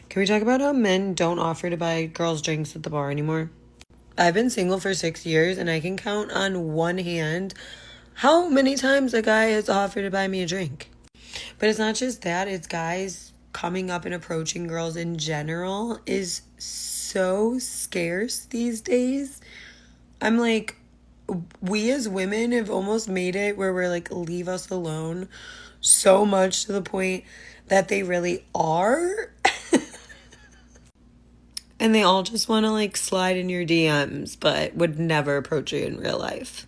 Can we talk about how men don't offer to buy girls drinks at the bar anymore? I've been single for 6 years and I can count on one hand how many times a guy has offered to buy me a drink. But it's not just that, it's guys coming up and approaching girls in general is so scarce these days. I'm like, we as women have almost made it where we're like, leave us alone so much to the point that they really are. And they all just want to like slide in your DMs, but would never approach you in real life.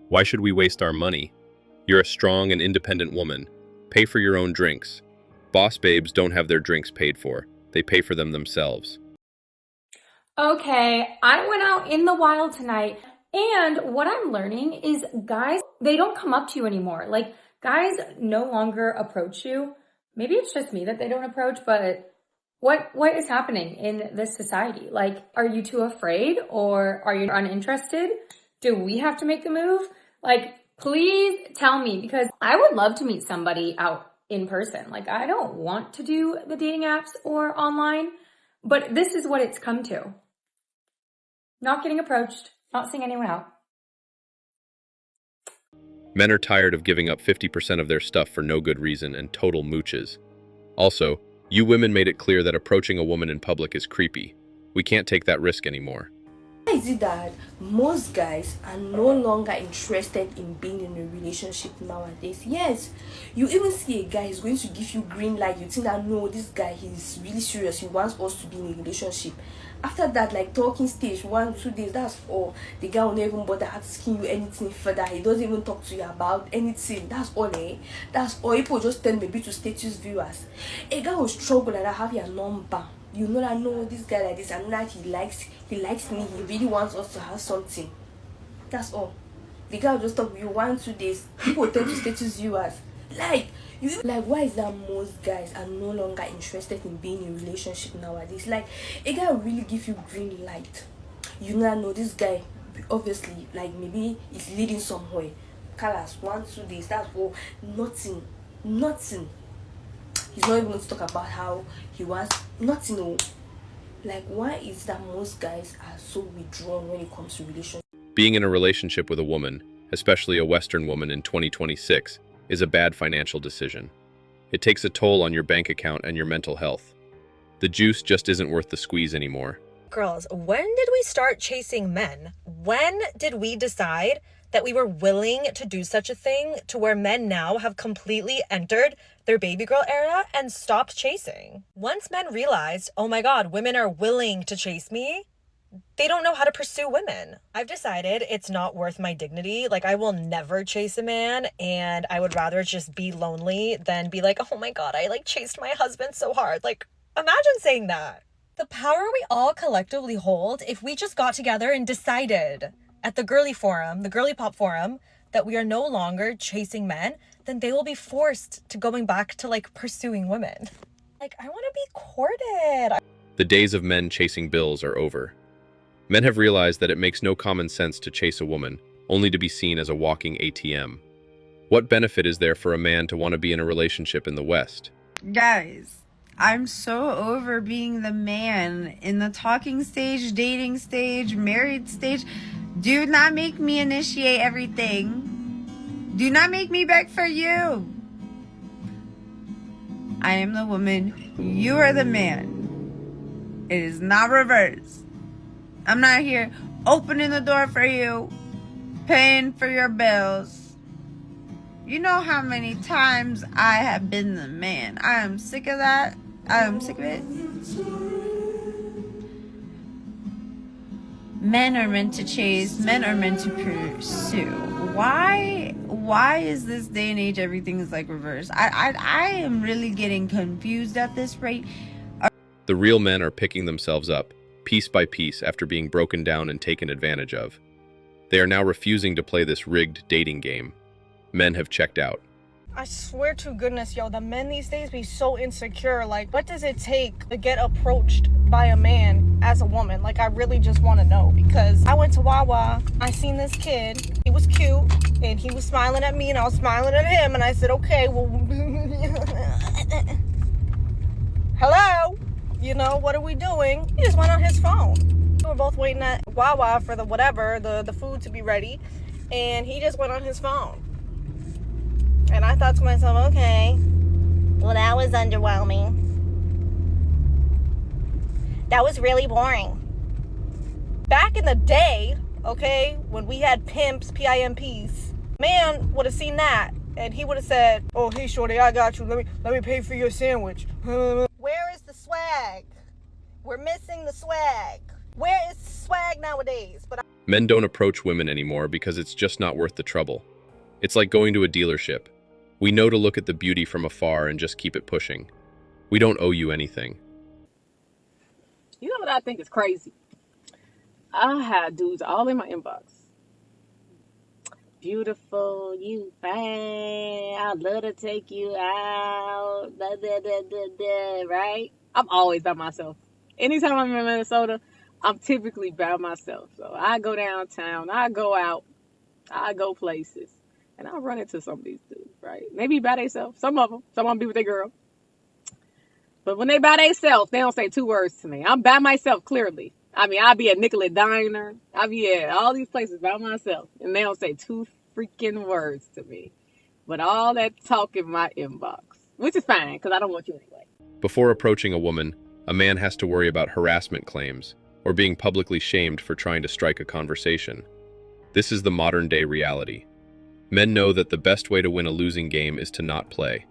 Why should we waste our money? You're a strong and independent woman. Pay for your own drinks. Boss babes don't have their drinks paid for. They pay for them themselves. Okay, I went out in the wild tonight, and what I'm learning is guys, they don't come up to you anymore. Like, guys no longer approach you. Maybe it's just me that they don't approach, but what is happening in this society? Like, are you too afraid or are you uninterested? Do we have to make the move? Like, please tell me, because I would love to meet somebody out in person. Like, I don't want to do the dating apps or online, but this is what it's come to. Not getting approached, not seeing anyone out. Men are tired of giving up 50% of their stuff for no good reason and total mooches. Also, you women made it clear that approaching a woman in public is creepy. We can't take that risk anymore. Why is it that most guys are no longer interested in being in a relationship nowadays? Yes, you even see a guy is going to give you green light. You think that no, this guy, he's really serious. He wants us to be in a relationship. After that, like talking stage 1-2 days, that's all. The guy will not even bother asking you anything further. He doesn't even talk to you about anything. That's all, eh? That's all. People just tend maybe to status viewers. A guy will struggle like that, have your number. You know that no, this guy like this, and that he likes me. He really wants us to have something. That's all. The guy will just talk with you 1-2 days. People tend to status viewers. Like, why is that most guys are no longer interested in being in a relationship nowadays? Like, a guy will really give you green light. You know this guy, obviously, like maybe he's leading somewhere. Colors 1-2 days. That's all. Nothing. He's not even going to talk about how he was. Nothing. No. Like, why is that most guys are so withdrawn when it comes to relationships? Being in a relationship with a woman, especially a Western woman in 2026, is a bad financial decision. It takes a toll on your bank account and your mental health. The juice just isn't worth the squeeze anymore. Girls, when did we start chasing men? When did we decide that we were willing to do such a thing to where men now have completely entered their baby girl era and stopped chasing? Once men realized, oh my God, women are willing to chase me, they don't know how to pursue women. I've decided it's not worth my dignity. Like, I will never chase a man, and I would rather just be lonely than be like, oh my God, I like chased my husband so hard. Like, imagine saying that. The power we all collectively hold if we just got together and decided at the girly forum, the girly pop forum, that we are no longer chasing men, then they will be forced to going back to like pursuing women. Like, I want to be courted. The days of men chasing bills are over. Men have realized that it makes no common sense to chase a woman, only to be seen as a walking ATM. What benefit is there for a man to want to be in a relationship in the West? Guys, I'm so over being the man in the talking stage, dating stage, married stage. Do not make me initiate everything. Do not make me beg for you. I am the woman. You are the man. It is not reversed. I'm not here opening the door for you, paying for your bills. You know how many times I have been the man. I am sick of that. I am sick of it. Men are meant to chase. Men are meant to pursue. Why is this day and age everything is like reverse? I am really getting confused at this rate. The real men are picking themselves up, piece by piece, after being broken down and taken advantage of. They are now refusing to play this rigged dating game. Men have checked out. I swear to goodness, yo, the men these days be so insecure. Like, what does it take to get approached by a man as a woman? Like, I really just want to know, because I went to Wawa, I seen this kid, he was cute, and he was smiling at me, and I was smiling at him, and I said, okay, well, what are we doing? He just went on his phone. We were both waiting at Wawa for the food to be ready. And he just went on his phone. And I thought to myself, okay, well, that was underwhelming. That was really boring. Back in the day, okay, when we had pimps, P-I-M-Ps, man would have seen that. And he would have said, oh, hey, shorty, I got you. Let me pay for your sandwich. Where is the swag? We're missing the swag. Where is the swag nowadays? Men don't approach women anymore because it's just not worth the trouble. It's like going to a dealership. We know to look at the beauty from afar and just keep it pushing. We don't owe you anything. You know what I think is crazy? I had dudes all in my inbox. Beautiful, you fine, I'd love to take you out, da, da, da, da, da, right? I'm always by myself. Anytime I'm in Minnesota, I'm typically by myself. So I go downtown, I go out, I go places, and I run into some of these dudes, right? They be by themselves, some of them be with their girl. But when they by themselves, they don't say two words to me. I'm by myself, clearly. I mean, I'll be at Nicollet Diner. I'll be at all these places by myself. And they don't say two freaking words to me. But all that talk in my inbox. Which is fine, because I don't want you anyway. Before approaching a woman, a man has to worry about harassment claims or being publicly shamed for trying to strike a conversation. This is the modern-day reality. Men know that the best way to win a losing game is to not play.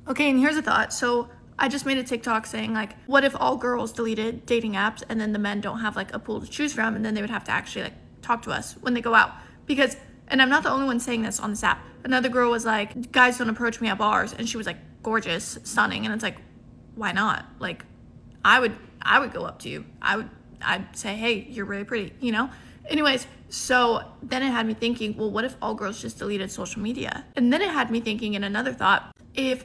Okay, and here's a thought. So I just made a TikTok saying, like, what if all girls deleted dating apps and then the men don't have, like, a pool to choose from, and then they would have to actually, like, talk to us when they go out? Because, and I'm not the only one saying this on this app. Another girl was like, guys don't approach me at bars, and she was, like, gorgeous, stunning, and it's like, why not? Like, I would go up to you. I'd say, hey, you're really pretty, you know? Anyways, so then it had me thinking, well, what if all girls just deleted social media? And then it had me thinking in another thought, if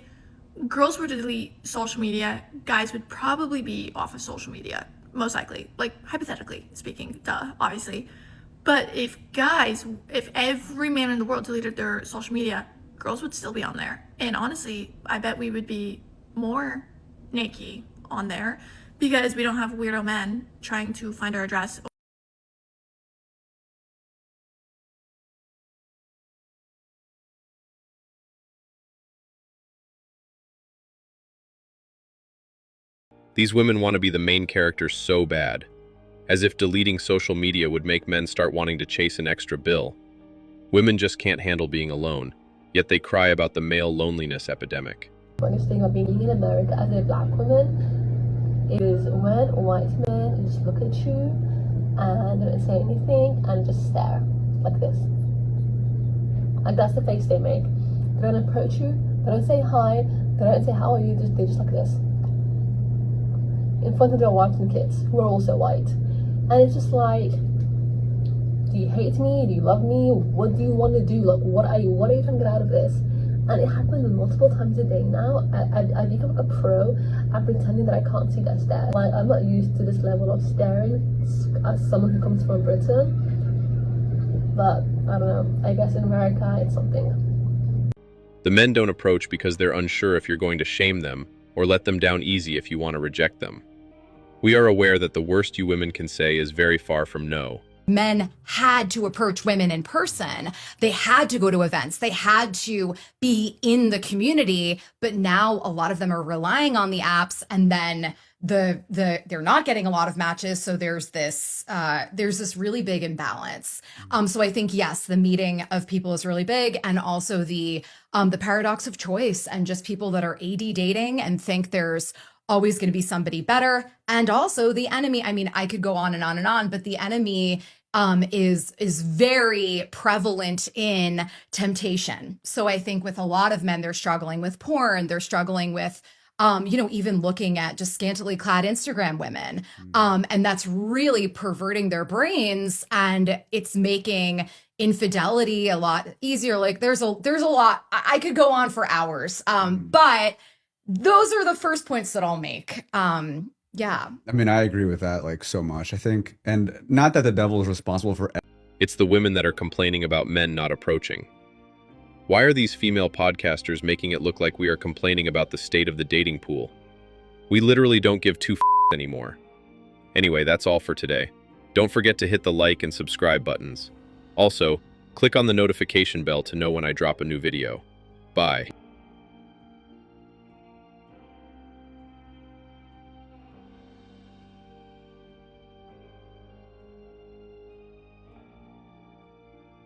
girls were to delete social media, guys would probably be off of social media, most likely, like hypothetically speaking, duh, obviously. But if every man in the world deleted their social media, girls would still be on there. And honestly, I bet we would be more naked on there because we don't have weirdo men trying to find our address. These women want to be the main characters so bad, as if deleting social media would make men start wanting to chase an extra bill. Women just can't handle being alone, yet they cry about the male loneliness epidemic. Funniest thing about being in America as a black woman is when white men just look at you and they don't say anything and just stare like this. Like that's the face they make. They don't approach you, they don't say hi, they don't say how are you, they just like this. In front of their wives and kids, who are also white. And it's just like, do you hate me? Do you love me? What do you want to do? Like, what are you trying to get out of this? And it happens multiple times a day now. I become like a pro at pretending that I can't see that stare. Like, I'm not used to this level of staring as someone who comes from Britain. But, I don't know, I guess in America, it's something. The men don't approach because they're unsure if you're going to shame them or let them down easy if you want to reject them. We are aware that the worst you women can say is very far from no. Men had to approach women in person. They had to go to events. They had to be in the community. But now a lot of them are relying on the apps, and then they're not getting a lot of matches. So there's this really big imbalance. So I think, yes, the meeting of people is really big, and also the paradox of choice and just people that are AD dating and think there's always going to be somebody better. And also the enemy. I mean, I could go on and on and on, but the enemy is very prevalent in temptation. So I think with a lot of men, they're struggling with porn. They're struggling with, even looking at just scantily clad Instagram women. And that's really perverting their brains, and it's making infidelity a lot easier. Like there's a lot, I could go on for hours. But those are the first points that I'll make. Yeah. I mean, I agree with that, like, so much, I think. And not that the devil is responsible for... It's the women that are complaining about men not approaching. Why are these female podcasters making it look like we are complaining about the state of the dating pool? We literally don't give two anymore. Anyway, that's all for today. Don't forget to hit the like and subscribe buttons. Also, click on the notification bell to know when I drop a new video. Bye.